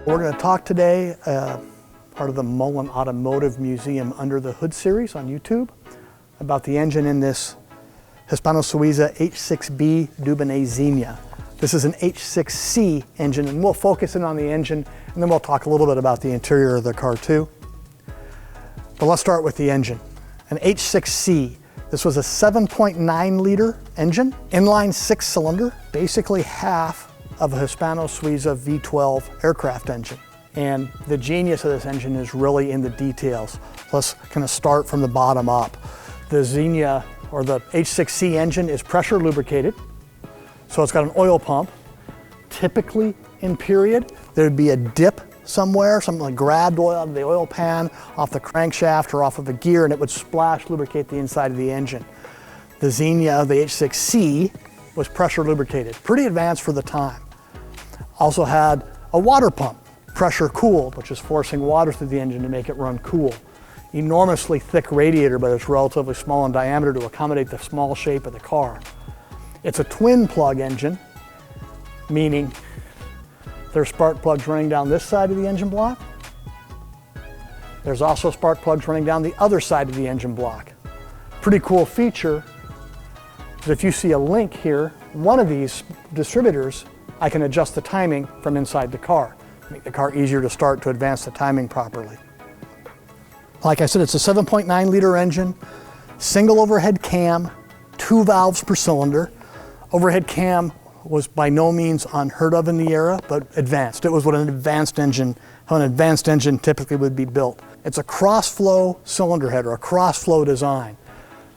We're going to talk today, part of the Mullen Automotive Museum Under the Hood series on YouTube, about the engine in this Hispano-Suiza H6B Dubonnet Xenia. This is an H6C engine, and we'll focus in on the engine, and then we'll talk a little bit about the interior of the car too. But let's start with the engine. An H6C. This was a 7.9 liter engine, inline 6-cylinder, basically half of a Hispano-Suiza V12 aircraft engine. And the genius of this engine is really in the details. Let's kind of start from the bottom up. The Xenia, or the H6C engine, is pressure lubricated. So it's got an oil pump. Typically in period, there'd be a dip somewhere, something like grabbed oil out of the oil pan, off the crankshaft or off of a gear, and it would splash lubricate the inside of the engine. The Xenia, the H6C, was pressure lubricated, pretty advanced for the time. Also had a water pump, pressure cooled, which is forcing water through the engine to make it run cool. Enormously thick radiator, but it's relatively small in diameter to accommodate the small shape of the car. It's a twin plug engine, meaning there's spark plugs running down this side of the engine block. There's also spark plugs running down the other side of the engine block. Pretty cool feature is if you see a link here, one of these distributors, I can adjust the timing from inside the car, make the car easier to start to advance the timing properly. Like I said, it's a 7.9 liter engine, single overhead cam, 2 valves per cylinder. Overhead cam was by no means unheard of in the era, but advanced. It was what an advanced engine typically would be built. It's a cross-flow cylinder head, or a cross-flow design.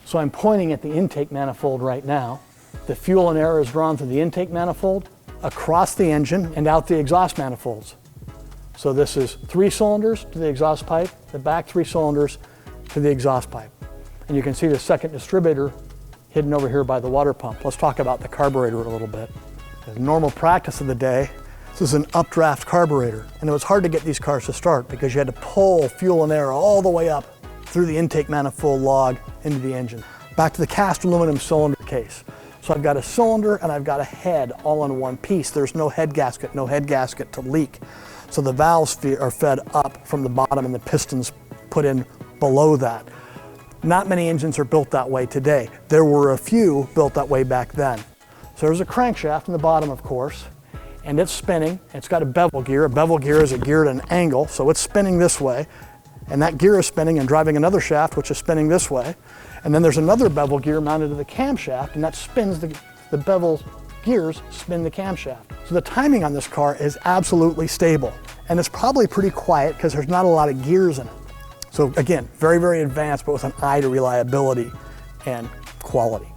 So I'm pointing at the intake manifold right now. The fuel and air is drawn through the intake manifold, across the engine, and out the exhaust manifolds. So this is 3 cylinders to the exhaust pipe, the back 3 cylinders to the exhaust pipe. And you can see the second distributor hidden over here by the water pump. Let's talk about the carburetor a little bit. The normal practice of the day, this is an updraft carburetor. And it was hard to get these cars to start because you had to pull fuel and air all the way up through the intake manifold log into the engine. Back to the cast aluminum cylinder case. So I've got a cylinder and I've got a head all in one piece. There's no head gasket to leak. So the valves are fed up from the bottom and the pistons put in below that. Not many engines are built that way today. There were a few built that way back then. So there's a crankshaft in the bottom, of course, and it's spinning. It's got a bevel gear. A bevel gear is a gear at an angle, so it's spinning this way. And that gear is spinning and driving another shaft, which is spinning this way. And then there's another bevel gear mounted to the camshaft, and that spins the bevel gears spin the camshaft. So the timing on this car is absolutely stable. And it's probably pretty quiet because there's not a lot of gears in it. So again, very, very advanced, but with an eye to reliability and quality.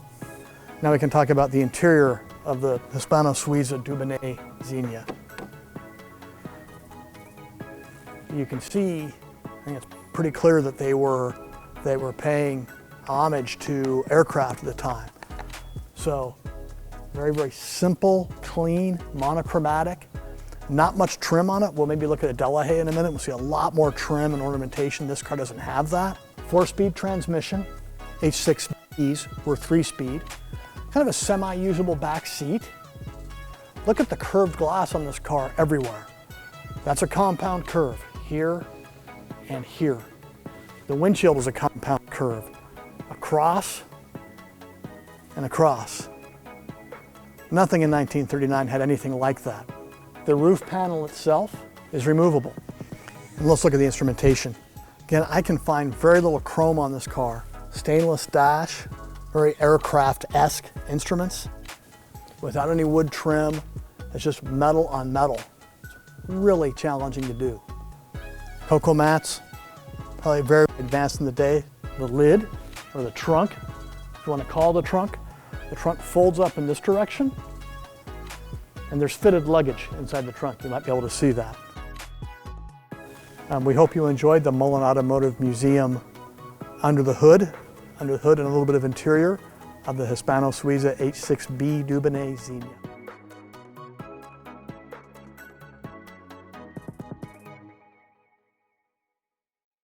Now we can talk about the interior of the Hispano-Suiza Dubonnet Xenia. You can see, I think it's pretty clear that they were paying homage to aircraft at the time. So very, very simple, clean, monochromatic. Not much trim on it. We'll maybe look at a Delahaye in a minute. We'll see a lot more trim and ornamentation. This car doesn't have that. 4-speed transmission. H6Bs were 3-speed. Kind of a semi-usable back seat. Look at the curved glass on this car everywhere. That's a compound curve, here and here. The windshield is a compound curve. Across and across. Nothing in 1939 had anything like that. The roof panel itself is removable. And let's look at the instrumentation. Again, I can find very little chrome on this car. Stainless dash, very aircraft-esque instruments without any wood trim. It's just metal on metal. It's really challenging to do. Cocoa mats, probably very advanced in the day. The lid, or the trunk, if you want to call it the trunk folds up in this direction. And there's fitted luggage inside the trunk. You might be able to see that. We hope you enjoyed the Mullen Automotive Museum under the hood and a little bit of interior of the Hispano-Suiza H6B Dubonnet Xenia.